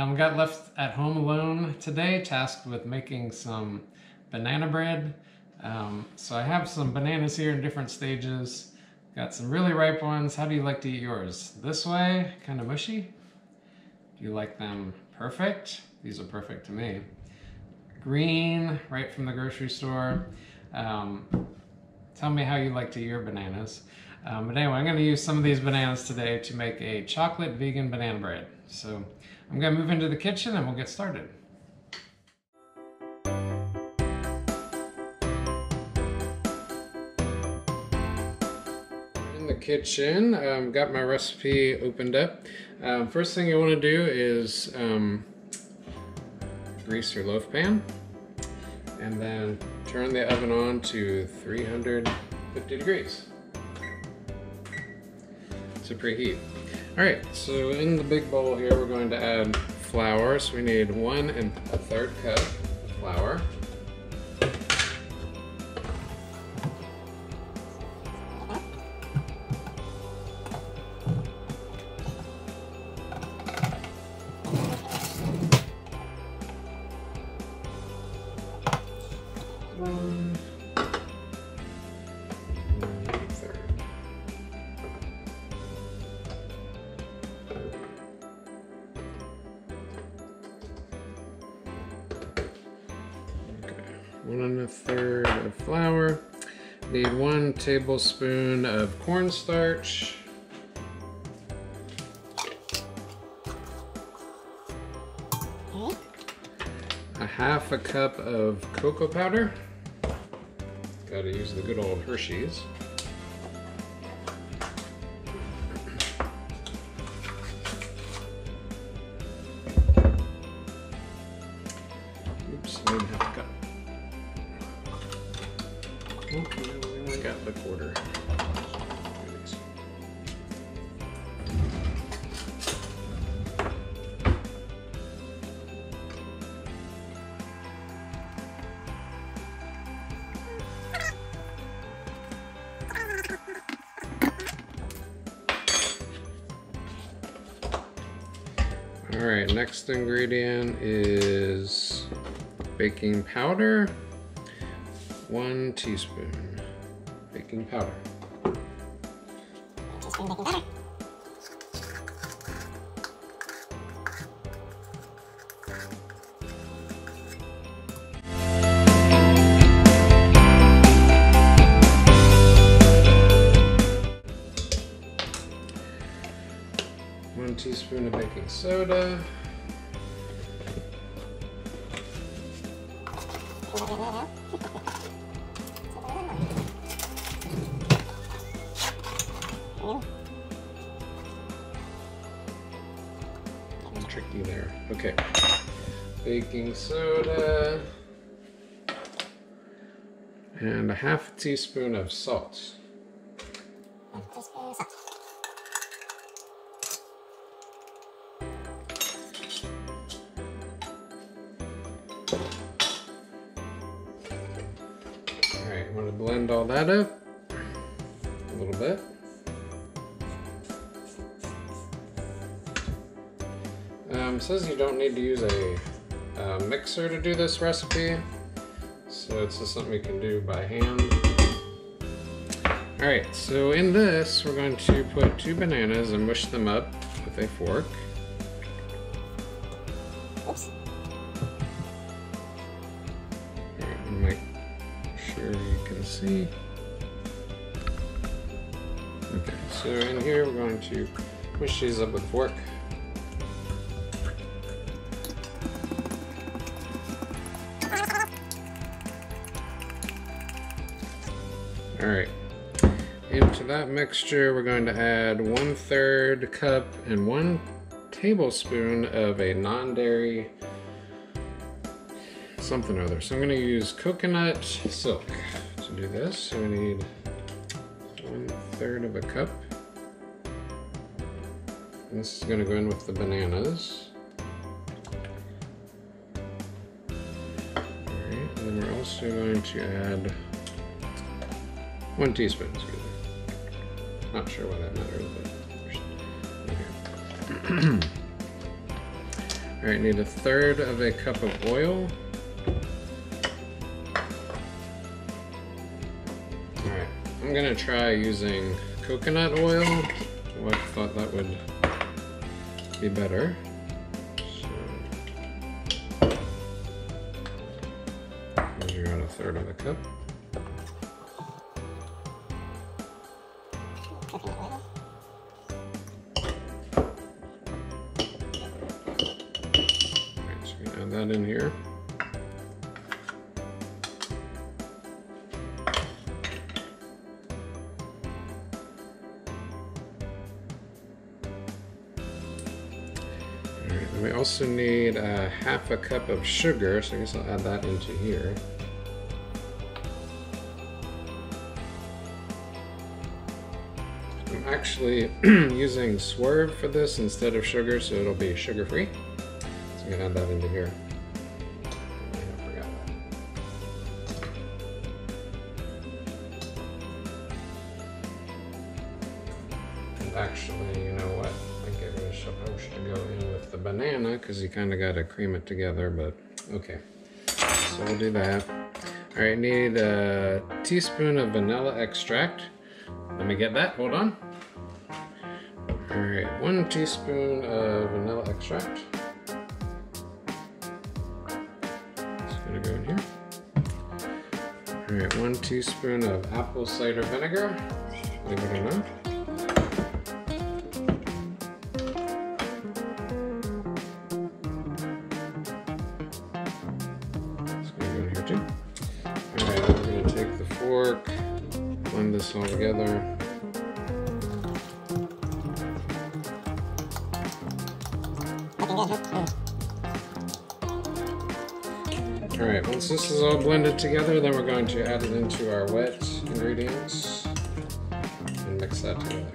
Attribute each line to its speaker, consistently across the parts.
Speaker 1: Got left at home alone today, tasked with making some banana bread. So I have some bananas here in different stages. Got some really ripe ones. How do you like to eat yours? This way, kind of mushy? Do you like them perfect? These are perfect to me. Green, right from the grocery store. Tell me how you like to eat your bananas. But anyway, I'm going to use some of these bananas today to make a chocolate vegan banana bread. So I'm going to move into the kitchen and we'll get started. In the kitchen, got my recipe opened up. First thing you want to do is grease your loaf pan and then turn the oven on to 350 degrees to preheat. Alright, so in the big bowl here we're going to add flour. So we need 1 1/3 cup of flour. One 1/3 of flour. Need 1 tablespoon of cornstarch. A 1/2 cup of cocoa powder. Gotta use the good old Hershey's. Oops, I didn't have a cup. Oh, no, we only got the 1/4. All right, next ingredient is baking powder. 1 teaspoon baking powder. One teaspoon of baking soda. Tricky there. Okay. Baking soda. And a 1/2 teaspoon of salt. Alright, I'm going to blend all that up a little bit. It says you don't need to use a mixer to do this recipe, so it's just something you can do by hand. Alright, so in this we're going to put 2 bananas and mush them up with a fork. Oops. Alright, make sure you can see. Okay, so in here we're going to mush these up with a fork. Alright, into that mixture we're going to add 1/3 cup and 1 tablespoon of a non-dairy something or other. So I'm going to use coconut silk to do this. So we need 1/3 of a cup. And this is going to go in with the bananas. Alright, and then we're also going to add 1 teaspoon, excuse me. Not sure why that matters, but okay. All right, need 1/3 of a cup of oil. All right, I'm gonna try using coconut oil. I thought that would be better. So, measure out 1/3 of a cup. That in here. All right, and we also need 1/2 cup of sugar, so I guess I'll add that into here. I'm actually using Swerve for this instead of sugar, so it'll be sugar-free. So I'm gonna add that into here. I forgot that. And actually, you know what? I think I should go in with the banana because you kind of got to cream it together, but okay. So we'll do that. All right, need a teaspoon of vanilla extract. Let me get that, hold on. All right, 1 teaspoon of vanilla extract. Go in here. All right, 1 teaspoon of apple cider vinegar, believe it or not. It's gonna go in here too. All right, we're gonna take the fork, blend this all together. All right, once this is all blended together, then we're going to add it into our wet ingredients and mix that together.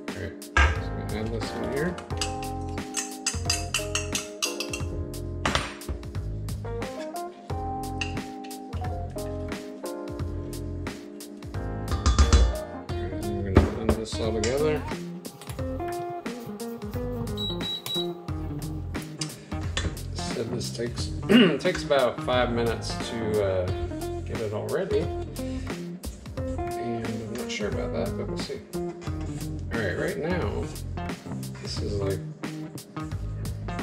Speaker 1: All right, so I'm gonna add this in here. This all together. Said this takes takes about 5 minutes to get it all ready, and I'm not sure about that, but we'll see. All right, right now this is like,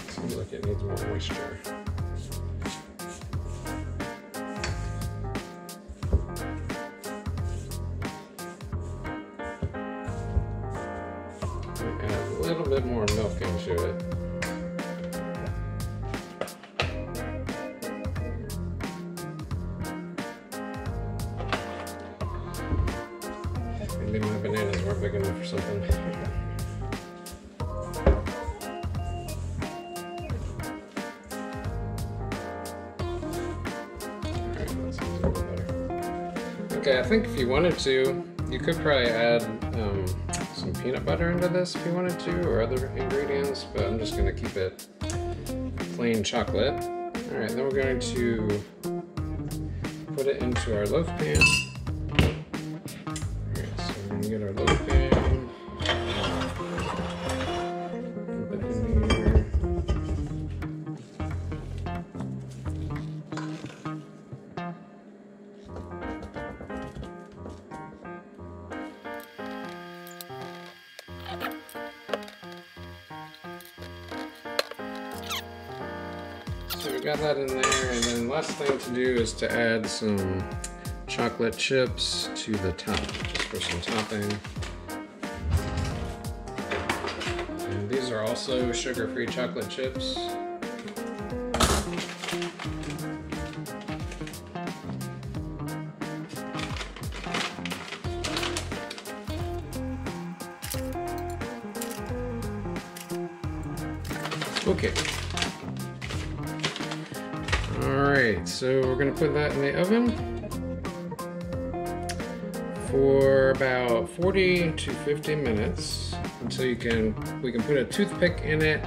Speaker 1: seems like it needs more moisture. Add a little bit more milk into it. Maybe my bananas weren't big enough or something. Alright, that sounds a little better. Okay, I think if you wanted to, you could probably add some peanut butter into this if you wanted to, or other ingredients, but I'm just going to keep it plain chocolate. Alright, then we're going to put it into our loaf pan. Alright, so we're going to get our loaf pan, put it in here. So we got that in there, and then last thing to do is to add some chocolate chips to the top, just for some topping. And these are also sugar-free chocolate chips. Okay. Alright, so we're going to put that in the oven for about 40 to 50 minutes until we can put a toothpick in it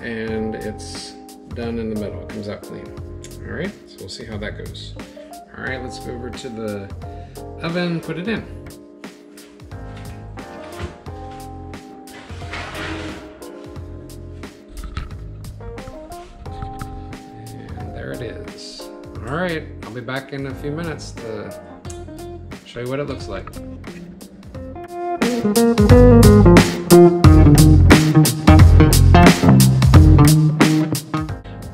Speaker 1: and it's done in the middle. It comes out clean. Alright, so we'll see how that goes. All right, let's go over to the oven, put it in. And there it is. All right, I'll be back in a few minutes to show you what it looks like.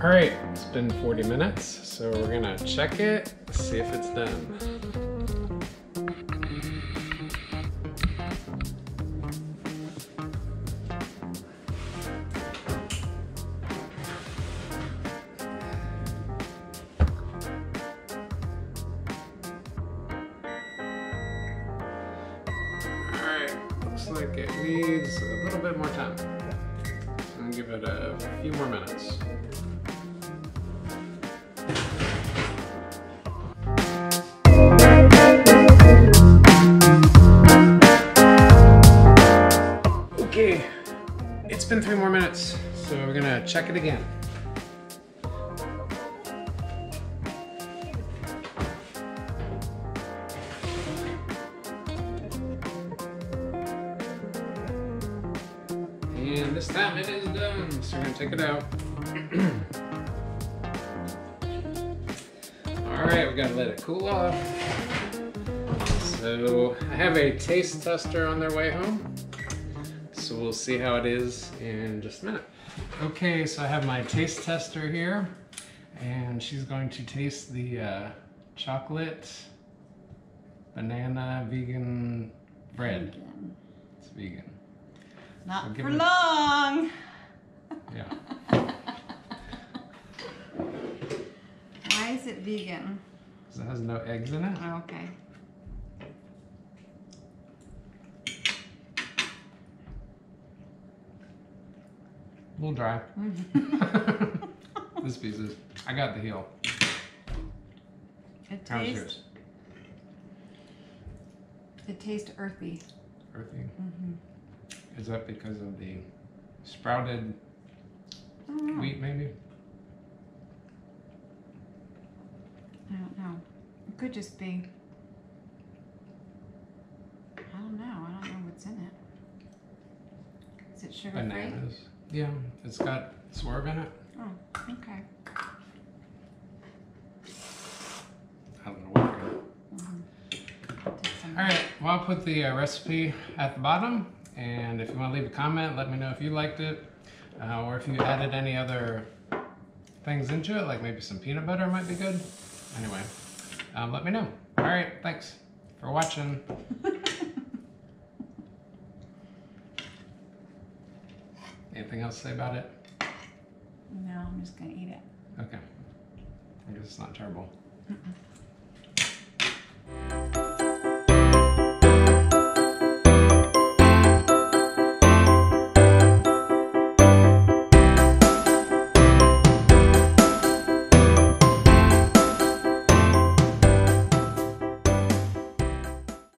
Speaker 1: All right, it's been 40 minutes, so we're gonna check it, see if it's done. All right, looks like it needs a little bit more time. I'm gonna give it a few more minutes. Okay, it's been 3 more minutes, so we're gonna check it again. And this time it is done, so we're gonna take it out. All right, we gotta let it cool off. So I have a taste tester on their way home. So we'll see how it is in just a minute. Okay, so I have my taste tester here, and she's going to taste the chocolate banana vegan bread.
Speaker 2: Vegan.
Speaker 1: It's vegan.
Speaker 2: Not for long.
Speaker 1: Yeah.
Speaker 2: Why is it vegan?
Speaker 1: Because it has no eggs in it.
Speaker 2: Oh, okay.
Speaker 1: A little dry. This piece is. I got the heel.
Speaker 2: It tastes earthy.
Speaker 1: Earthy. Is that because of the sprouted wheat, maybe?
Speaker 2: I don't know. It could just be. I don't know. I don't know what's in it. Is it sugar-free?
Speaker 1: Bananas. Yeah, it's got swerve in it.
Speaker 2: Oh, okay.
Speaker 1: I don't know what in it. All right, well, I'll put the recipe at the bottom, and if you want to leave a comment, let me know if you liked it, or if you added any other things into it, like maybe some peanut butter might be good. Anyway, let me know. All right, thanks for watching. Anything else to say about it?
Speaker 2: No, I'm just gonna eat it.
Speaker 1: Okay. I guess it's not terrible.